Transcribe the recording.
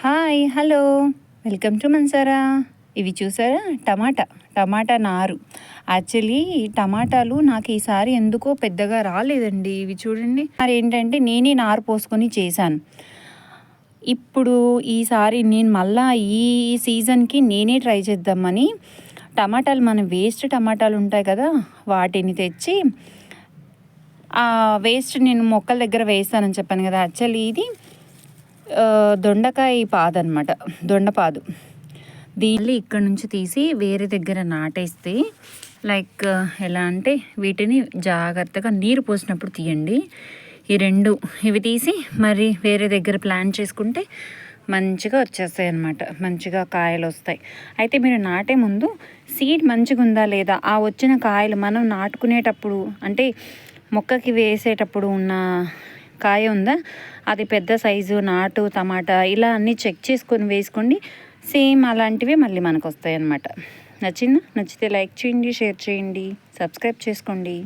Hi hello welcome to Mansara. ఇవి చూసారా టమాటా నారు. యాక్చువల్లీ టమాటాలు నాకు ఈసారి ఎందుకో పెద్దగా రాలేదండి. ఇవి చూడండి. మరి ఏంటంటే నేనే నారు పోసుకొని చేశాను. ఇప్పుడు ఈసారి నేను మళ్ళా ఈ సీజన్కి నేనే ట్రై చేద్దామని టమాటాలు, మన వేస్ట్ టమాటాలు ఉంటాయి కదా, వాటిని తెచ్చి ఆ వేస్ట్ నేను మొక్కల దగ్గర వేస్తానని చెప్పాను కదా. యాక్చువల్లీ ఇది దొండకాయ పాదు అనమాట, దొండపాదు. దీన్ని ఇక్కడ నుంచి తీసి వేరే దగ్గర నాటేస్తే లైక్ ఎలా అంటే వీటిని జాగ్రత్తగా నీరు పోసినప్పుడు తీయండి. ఈ రెండు ఇవి తీసి మరి వేరే దగ్గర ప్లాంట్ చేసుకుంటే మంచిగా వచ్చేస్తాయి అన్నమాట, మంచిగా కాయలు వస్తాయి. అయితే మీరు నాటే ముందు సీడ్ మంచిగా ఉందా లేదా, ఆ వచ్చిన కాయలు మనం నాటుకునేటప్పుడు అంటే మొక్కకి వేసేటప్పుడు ఉన్న కాయ ఉందా, అది పెద్ద సైజు నాటు టమాటా ఇలా అన్నీ చెక్ చేసుకొని వేసుకోండి. సేమ్ అలాంటివి మళ్ళీ మనకు వస్తాయి అన్నమాట. నచ్చితే లైక్ చేయండి, షేర్ చేయండి, సబ్స్క్రైబ్ చేసుకోండి.